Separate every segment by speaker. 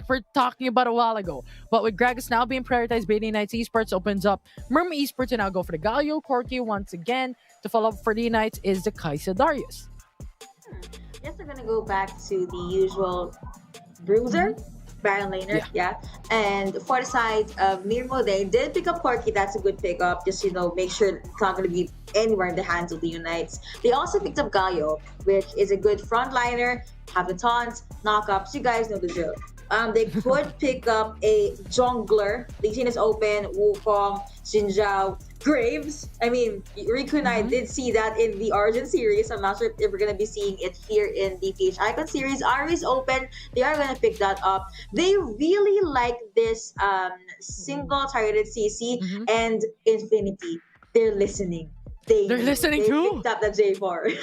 Speaker 1: we're talking about a while ago. But with Gragas now being prioritized by the United Esports, opens up MIRM0000 Esports to now go for the Galio. Corky once again. To follow up for the Unites is the Kaisa Darius.
Speaker 2: Yes, we're gonna go back to the usual bruiser, Baron Laner, yeah. And for the side of Mirmo, they did pick up Corky. That's a good pickup. Just make sure it's not gonna be anywhere in the hands of the Unites. They also picked up Galio, which is a good frontliner. Have the taunts, knockups. You guys know the drill. They could pick up a jungler. The scene is open. Wukong, Xinjiao, Graves. I mean, Riku and I did see that in the Origin series. I'm not sure if we're going to be seeing it here in the PH Icon series. Ari's open. They are going to pick that up. They really like this single targeted CC and Infinity. They're listening.
Speaker 1: They're listening
Speaker 2: they
Speaker 1: too.
Speaker 2: Picked up the J4.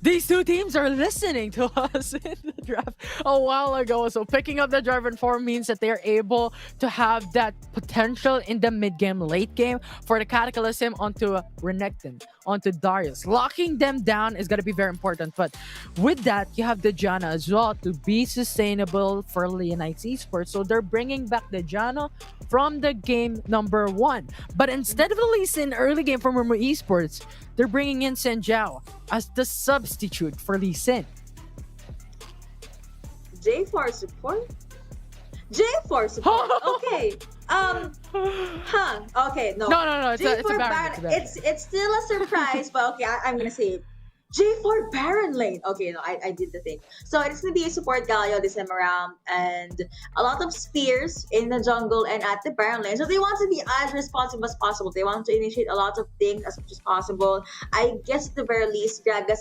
Speaker 1: These two teams are listening to us in the draft a while ago. So picking up the Draven 4 means that they're able to have that potential in the mid-game, late game for the Cataclysm onto Renekton, onto Darius. Locking them down is going to be very important. But with that, you have the Janna as well to be sustainable for Leonites Esports. So they're bringing back the Janna from the game number 1. But instead of the Lee Sin early game from MIRM0000 Esports, they're bringing in Senjao as the substitute for Lee Sin.
Speaker 2: J4 support? J4 support. Okay. Okay, no.
Speaker 1: No. It's a Baron.
Speaker 2: It's still a surprise, but okay, I'm gonna say it. J4 Baron lane. Okay, no, I did the thing. So it's gonna be a support Galio this time around, and a lot of spears in the jungle and at the Baron lane. So they want to be as responsive as possible. They want to initiate a lot of things as much as possible. I guess at the very least, Gragas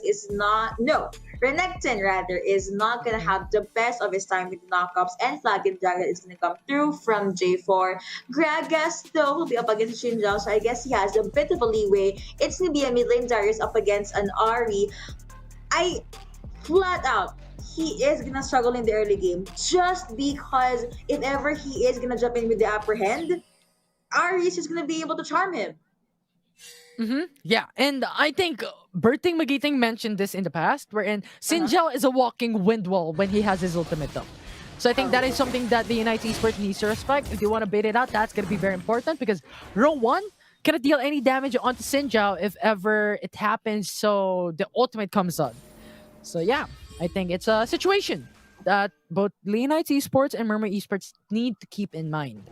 Speaker 2: Renekton rather is not gonna have the best of his time with the knockups, and Flagon Dragon is gonna come through from J4. Gragas though will be up against Xinjiao, so I guess he has a bit of a leeway. It's gonna be a mid lane Darius up against an Ari. I flat out, he is gonna struggle in the early game just because if ever he is gonna jump in with the upper hand, Ari is just gonna be able to charm him.
Speaker 1: Yeah, and I think Berting Magiting mentioned this in the past, wherein Xinjiao is a walking wind wall when he has his ultimate up. So I think that is something that the United Esports needs to respect. If you want to bait it out, that's going to be very important because row 1 cannot deal any damage onto Xinjiao if ever it happens, so the ultimate comes on. So yeah, I think it's a situation that both Leonites Esports and MIRM0000 Esports need to keep in mind.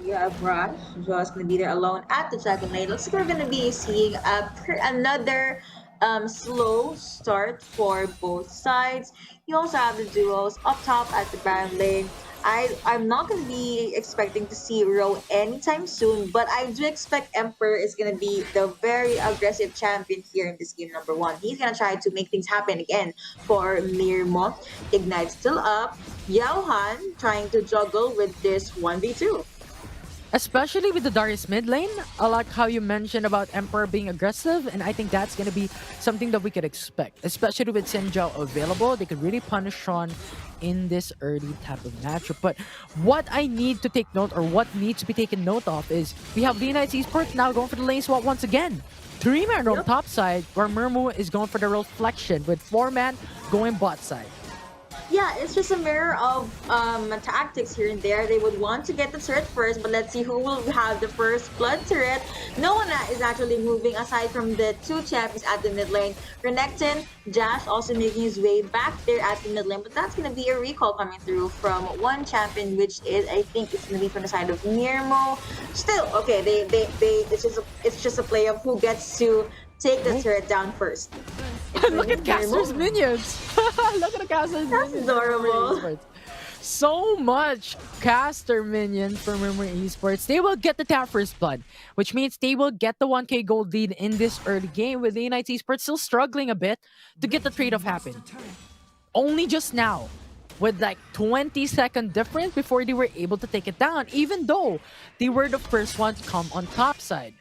Speaker 2: Yeah, Brush. Joel's gonna be there alone at the second lane. Looks like we're gonna be seeing another slow start for both sides. You also have the duos up top at the Baron lane. I'm not gonna be expecting to see Row anytime soon, but I do expect Emperor is gonna be the very aggressive champion here in this game number 1. He's gonna try to make things happen again for Mirmo. Ignite still up. Yaohan trying to juggle with this 1v2.
Speaker 1: Especially with the Darius mid lane, I like how you mentioned about Emperor being aggressive, and I think that's going to be something that we could expect. Especially with Senjao available, they could really punish Sean in this early type of matchup. But what I need to take note, or what needs to be taken note of, is we have Leonites Esports now going for the lane swap once again. 3-man on top side, where MIRM0000 is going for the reflection, with 4-man going bot side.
Speaker 2: Yeah, it's just a mirror of tactics here and there. They would want to get the turret first, but let's see who will have the first blood turret. No one is actually moving aside from the 2 champions at the mid lane. Renekton, Jash also making his way back there at the mid lane, but that's going to be a recall coming through from 1 champion, which is, I think it's going to be from the side of Mirmo. Still, okay, it's just a play of who gets to take the turret down first.
Speaker 1: Look at Caster's minions! Look at the Caster's minions!
Speaker 2: That's adorable.
Speaker 1: So much Caster minions for MIRM0000 Esports. They will get the tap first blood, which means they will get the 1k gold lead in this early game, with the United Esports still struggling a bit to get the trade-off happen. Only just now, with like 20-second difference before they were able to take it down, even though they were the first one to come on top side.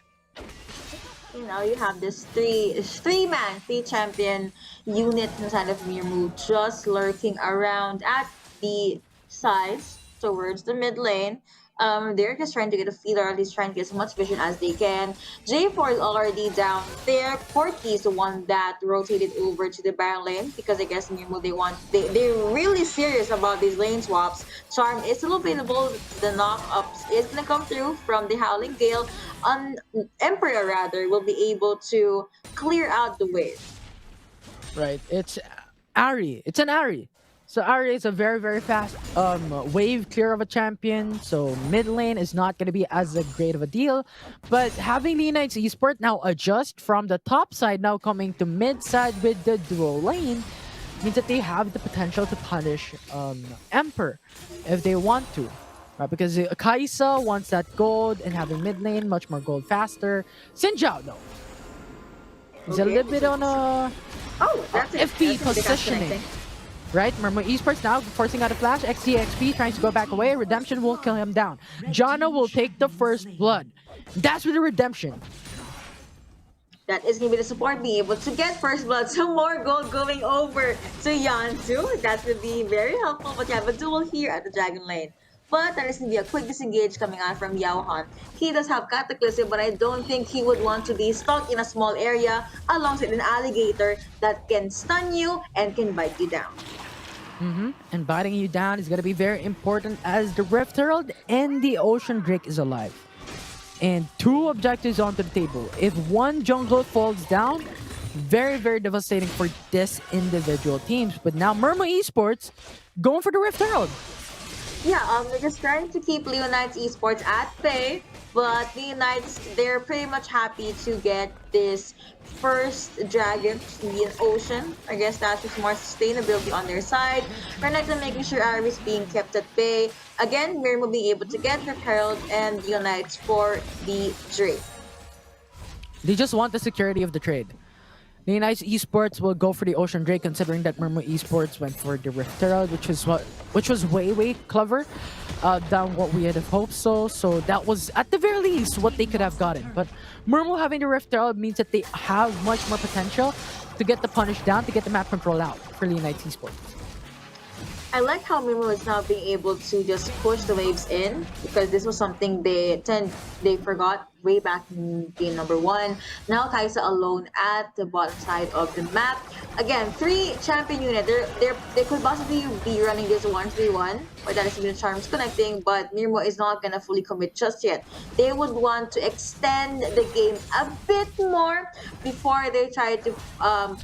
Speaker 2: You know, you have this three-man, 3-champion unit inside of MIRM0000 just lurking around at the sides towards the mid lane. They're just trying to get a feel, or at least trying to get as much vision as they can. J4 is already down there. Corky is the one that rotated over to the Baron lane because I guess Mirmo they're really serious about these lane swaps. Charm is still available. The knock-ups is gonna come through from the Howling Gale. On Emperor rather will be able to clear out the wave.
Speaker 1: Right. It's Ari. It's an Ari. So Ari is a very very fast wave clear of a champion. So mid lane is not going to be as a great of a deal. But having the Knights Esport now adjust from the top side now coming to mid side with the dual lane means that they have the potential to punish Emperor if they want to. Right, because Kaisa wants that gold and having mid lane much more gold faster. Sinjao though. He's a
Speaker 2: Okay.
Speaker 1: little bit on a
Speaker 2: Oh, that's it.
Speaker 1: FP
Speaker 2: That's it.
Speaker 1: positioning. Right? MIRM0000 Esports now forcing out a flash. XP trying to go back away. Redemption will kill him down. Jana will take the first blood. That's with the redemption.
Speaker 2: That is going to be the support being able to get first blood. Some more gold going over to Yanzu. That would be very helpful. But you have a duel here at the Dragon Lane. But there is going to be a quick disengage coming out from Yao Han. He does have Cataclysm, but I don't think he would want to be stuck in a small area alongside an alligator that can stun you and can bite you down.
Speaker 1: And biting you down is going to be very important as the Rift Herald and the Ocean Drake is alive. And two objectives onto the table. If one jungle falls down, very, very devastating for this individual teams. But now MIRM0000 Esports going for the Rift Herald.
Speaker 2: Yeah, they're just trying to keep Leonites Esports at bay, but Leonites, they're pretty much happy to get this first dragon to be an ocean. I guess that's just more sustainability on their side. Renekton making sure Ari is being kept at bay. Again, Mir will be able to get her Herald and Leonites for the Drake.
Speaker 1: They just want the security of the trade. The United Esports will go for the Ocean Drake, considering that MIRM0000 Esports went for the Rift Herald, which was way clever than what we had hoped. So that was at the very least what they could have gotten. But MIRM0000 having the Rift Herald means that they have much more potential to get the punish down, to get the map control out for the United Esports.
Speaker 2: I like how Mimo is now being able to just push the waves in, because this was something they forgot way back in game number 1. Now Kaisa alone at the bottom side of the map. Again, 3 champion unit. They could possibly be running this 1-3-1, or that is even Charms connecting, but Mirmo is not gonna fully commit just yet. They would want to extend the game a bit more before they try to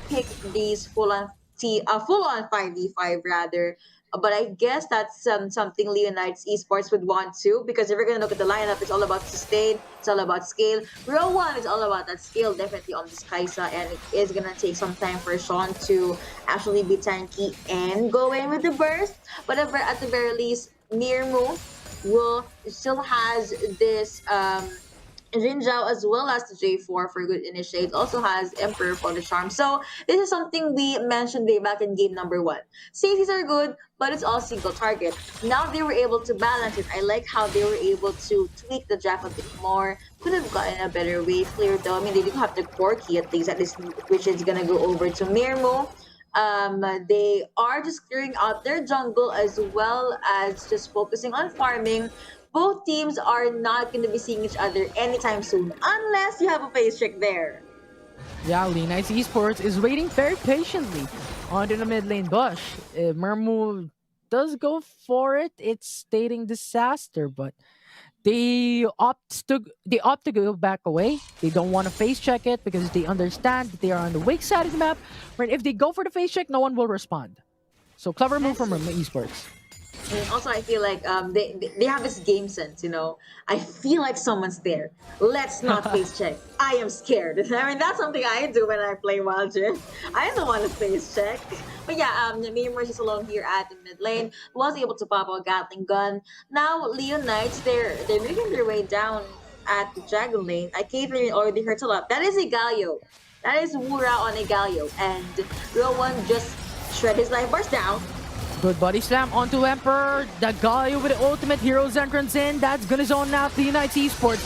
Speaker 2: pick these full-on 5v5 rather. But I guess that's something Leonites Esports would want to, because if we're going to look at the lineup, it's all about sustain, it's all about scale. Real One is all about that scale, definitely on this Kaisa, and it is going to take some time for Sean to actually be tanky and go in with the burst. But at the very least, Mirmo still has this Jinzhao as well as the J4 for good initiate, also has Emperor for the charm. So this is something we mentioned way back in game number 1. CCs are good, but it's all single target. Now they were able to balance it. I like how they were able to tweak the draft a bit more. Could have gotten a better wave clear though. I mean, they do have the core key at least, which is gonna go over to Mirmo. They are just clearing out their jungle as well as just focusing on farming. Both teams are not going to be seeing each other anytime soon, unless you have a face check there.
Speaker 1: Yeah, Leonites Esports is waiting very patiently onto the mid lane bush. If MIRM0000 does go for it, it's stating disaster, but they opt to go back away. They don't want to face check it because they understand that they are on the weak side of the map. But if they go for the face check, no one will respond. So clever move from MIRM0000 Esports.
Speaker 2: And also, I feel like they have this game sense, you know. I feel like someone's there. Let's not face check. I am scared. I mean, that's something I do when I play Wild Rift. I don't want to face check. But yeah, Mirmo is alone here at the mid lane. Was able to pop a Gatling gun. Now, Leonites, they're making their way down at the Dragon lane. I Caitlyn already hurts a lot. That is a Galio. That is Wura on a Galio. And Real One just shred his life bars down.
Speaker 1: Good body slam onto Emperor. The guy with the ultimate hero's entrance in. That's gonna zone out the United Esports.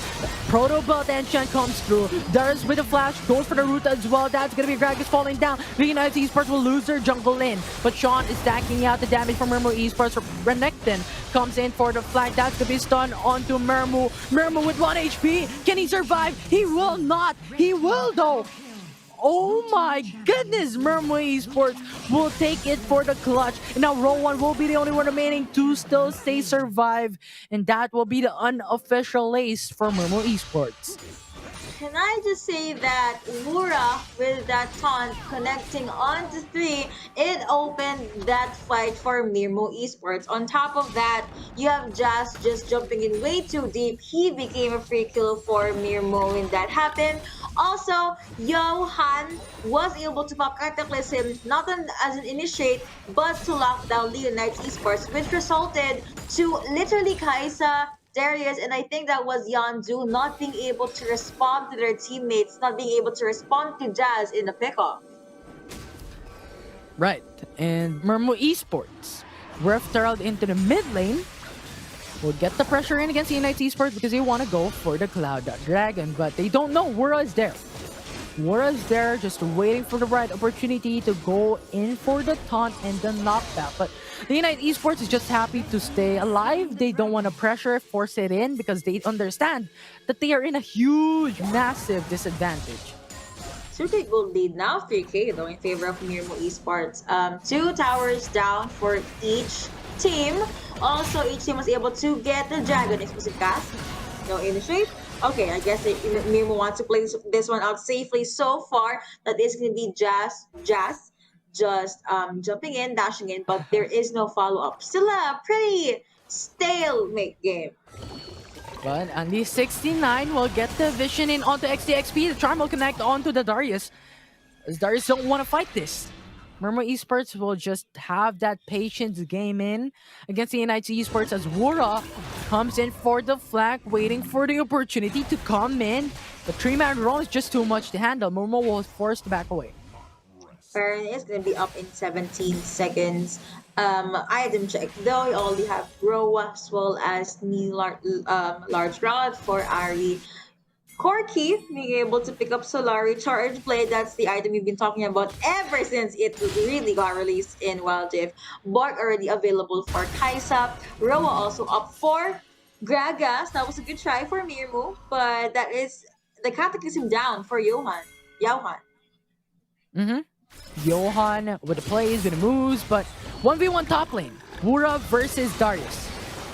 Speaker 1: Proto Belt Enchant comes through. Darius with a flash goes for the root as well. That's gonna be Gragas falling down. The United Esports will lose their jungle lane. But Sean is stacking out the damage from MIRM0000 Esports. Renekton comes in for the flank. That's gonna be stunned onto MIRM0000. MIRM0000 with 1 HP. Can he survive? He will not. He will though. Oh my goodness, MIRM0000 Esports will take it for the clutch. And now Rowan will be the only one remaining to still stay survive. And that will be the unofficial ace for MIRM0000 Esports.
Speaker 2: Can I just say that Wura with that taunt connecting on to 3, it opened that fight for MIRM0000 Esports. On top of that, you have Jazz just jumping in way too deep. He became a free kill for MIRM0000 when that happened. Also, Johan was able to pop Cataclysm not as an initiate, but to lock down Leonite's Esports, which resulted to literally Kaisa, Darius, and I think that was Yandu not being able to respond to their teammates, not being able to respond to Jazz in the pickoff.
Speaker 1: Right, and MIRM0000 Esports, Rift Herald into the mid lane, will get the pressure in against the United Esports because they want to go for the Cloud Dragon, but they don't know Wura is there. Wura is there just waiting for the right opportunity to go in for the taunt and the knockback. But the United Esports is just happy to stay alive. They don't want to pressure, force it in because they understand that they are in a huge, massive disadvantage.
Speaker 2: Super Gold lead now 3K though in favor of MIRM0000 Esports. 2 towers down for each team. Also, each team was able to get the Dragon exclusive cast. No initiate. Okay, I guess MIRM0000 wants to play this one out safely so far. That is going to be Jazz just jumping in, dashing in, but there is no follow-up. Still a pretty stalemate game.
Speaker 1: But Andy 69 will get the vision in onto XTXP. The charm will connect onto the Darius. As Darius don't want to fight this. MIRM0000 Esports will just have that patience game in against the United Esports as Wura comes in for the flank, waiting for the opportunity to come in. The 3-man roll is just too much to handle. MIRM0000 was forced to back away.
Speaker 2: Baron is going to be up in 17 seconds. Item check. Though we only have Roa as well as large rod for Ari. Corki being able to pick up Solari Charge Blade. That's the item we've been talking about ever since it really got released in Wild Rift. Borg already available for Kaisa. Roa also up for Gragas. That was a good try for MIRM0000, but that is the Cataclysm down for Johan.
Speaker 1: Johan with the plays, with the moves, but 1v1 top lane. Wura versus Darius.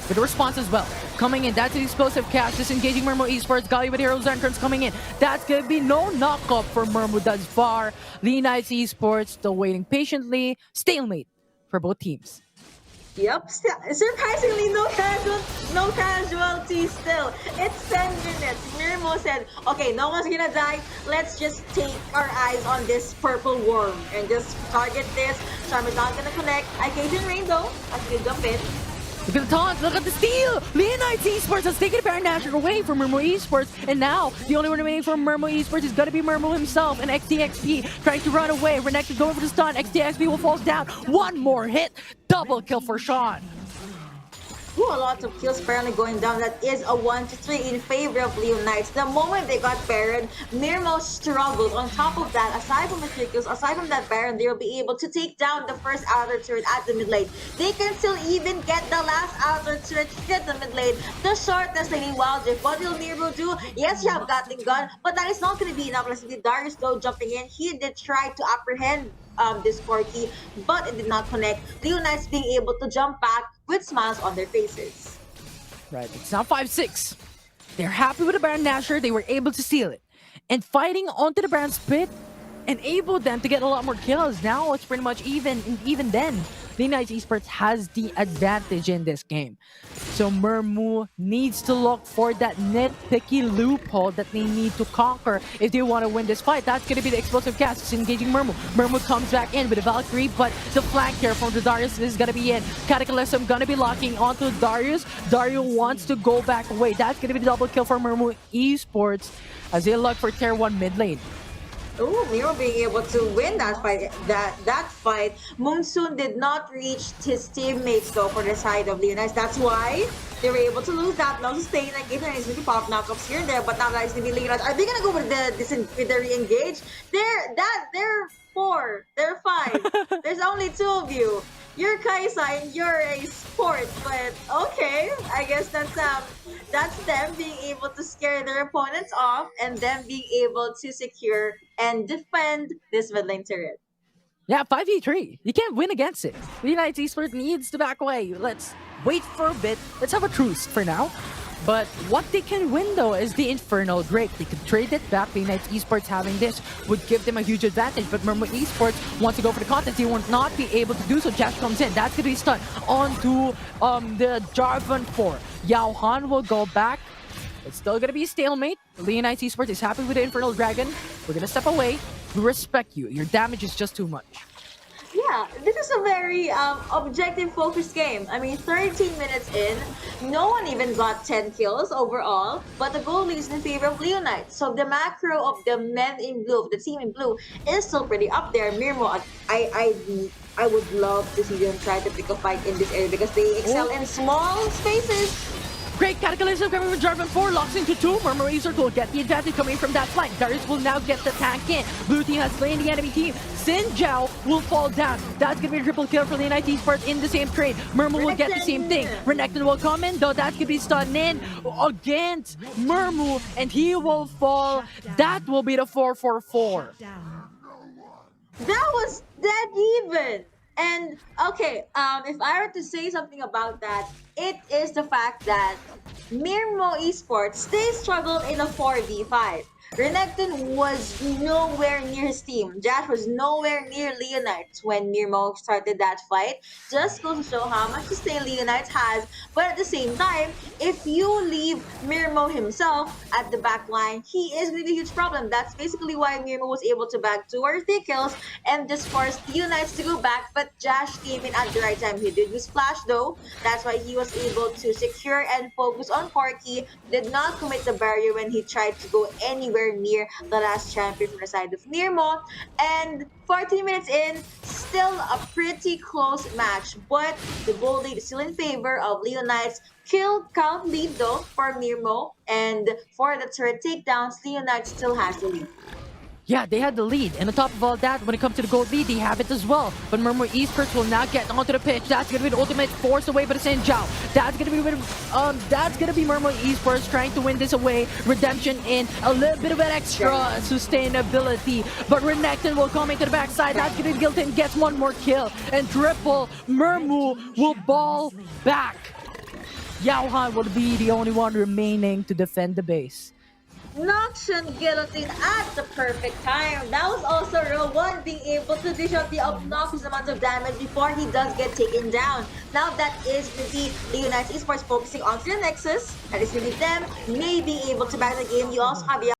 Speaker 1: With the response as well. Coming in, that's an explosive cast, disengaging MIRM0000 Esports. Gali with Hero's Entrance coming in. That's gonna be no knockup for MIRM0000 thus far. The United Esports still waiting patiently. Stalemate for both teams.
Speaker 2: Yep, surprisingly no casualties still. It's 10 minutes. MIRM0000 said, okay, no one's gonna die. Let's just take our eyes on this purple worm and just target this. Charm is not gonna connect. Occasion Rain though. That's gonna jump in.
Speaker 1: Look at the taunt, look at the steal! Leonite Esports has taken Baron Nashor away from MIRM0000 Esports, and now the only one remaining from MIRM0000 Esports is gonna be MIRM0000 himself, and XTXP trying to run away. Renekton going for the stun, XTXP will fall down. One more hit, double kill for Sean.
Speaker 2: Ooh, a lot of kills apparently going down. That is a 1-3 in favor of Leonites. The moment they got Baron, MIRM0000 struggled. On top of that, aside from the 3 kills, aside from that Baron, they will be able to take down the first outer turret at the mid lane. They can still even get the last outer turret hit the mid lane. The shortest lane in Wild Rift. What will MIRM0000 do? Yes, you have Gatling Gun, but that is not going to be enough. Let's see Darius though jumping in. He did try to apprehend this Corki, but it did not connect. Leonites being able to jump back with smiles on their faces.
Speaker 1: Right, it's now 5-6. They're happy with the Baron Nashor. They were able to steal it. And fighting onto the Baron's pit enabled them to get a lot more kills. Now it's pretty much even, and even then, the United Esports has the advantage in this game. So MIRM0000 needs to look for that nitpicky loophole that they need to conquer if they want to win this fight. That's going to be the explosive cast. It's engaging MIRM0000. MIRM0000 comes back in with a Valkyrie, but the flank here from the Darius is going to be in. Cataclysm going to be locking onto Darius. Darius wants to go back away. That's going to be the double kill for MIRM0000 Esports as they look for tier 1 mid lane.
Speaker 2: Oh, Miro being able to win that fight. That fight. Monsoon did not reach his teammates though for the side of Leonidas. That's why they were able to lose that. No sustain and game. And it's gonna be pop knockups here and there, but now that it's gonna be Leonidas. Are they gonna go with the re-engage? They're four. They're five. There's only two of you. You're Kaisa and you're a sport, but okay. I guess that's them being able to scare their opponents off and them being able to secure and defend this mid lane turret.
Speaker 1: Yeah, 5v3. You can't win against it. The United Esports needs to back away. Let's wait for a bit. Let's have a truce for now. But what they can win though is the Infernal Drake. They could trade it back. The United Esports having this would give them a huge advantage. But remember, Esports wants to go for the contest. They will not be able to do so. Jash comes in. That's going to be stunned onto the Jarvan 4. Yao Han will go back. It's still going to be a stalemate. Leonite Esports is happy with the Infernal Dragon. We're going to step away. We respect you. Your damage is just too much.
Speaker 2: Yeah, this is a very objective focused game. I mean, 13 minutes in, no one even got 10 kills overall, but the goal is in favor of Leonite. So the macro of the men in blue, of the team in blue, is still pretty up there. Mirmo, I would love to see them try to pick a fight in this area because they excel in small spaces.
Speaker 1: Great Cataclysm coming from Jarvan 4, locks into 2. Murmur will get the advantage coming from that flank. Darius will now get the tank in. Blue team has slain the enemy team. Xin Zhao will fall down. That's going to be a triple kill for the United Esports in the same trade. Murmur will get the same thing. Renekton will come in, though that's going to be stunned in against Murmur, and he will fall. That will be the 4-4-4.
Speaker 2: That was dead even. And okay, if I were to say something about that, it is the fact that Mirmo Esports, they struggled in a 4v5. Renekton was nowhere near his team. Jash was nowhere near Leonites when Mirmo started that fight. Just goes to show how much sustain Leonites has. But at the same time, if you leave Mirmo himself at the back line, he is going to be a huge problem. That's basically why Mirmo was able to bag 2 or 3 kills and just forced Leonites to go back. But Jash came in at the right time. He did use Flash though. That's why he was able to secure and focus on Corki. Did not commit the barrier when he tried to go anywhere near the last champion from the side of Mirmo. And 14 minutes in, still a pretty close match, but the goal lead is still in favor of Leonites. Kill count lead though for Mirmo, and for the turret takedowns, Leonites still has the lead.
Speaker 1: Yeah, they had the lead. And on top of all that, when it comes to the gold lead, they have it as well. But Murmur Esports will now get onto the pitch. That's gonna be the ultimate forced away by the Xin Zhao. That's gonna be Murmur Esports trying to win this away. Redemption in a little bit of an extra sustainability. But Renekton will come into the backside. That's gonna be Gilton gets one more kill. And triple Murmur will ball back. Yao Han will be the only one remaining to defend the base.
Speaker 2: Noxian Guillotine at the perfect time. That was also Row 1 being able to dish out the obnoxious amount of damage before he does get taken down. Now that is going to be the United Esports focusing on the Nexus. That is going to be them, may be able to back the game. You also have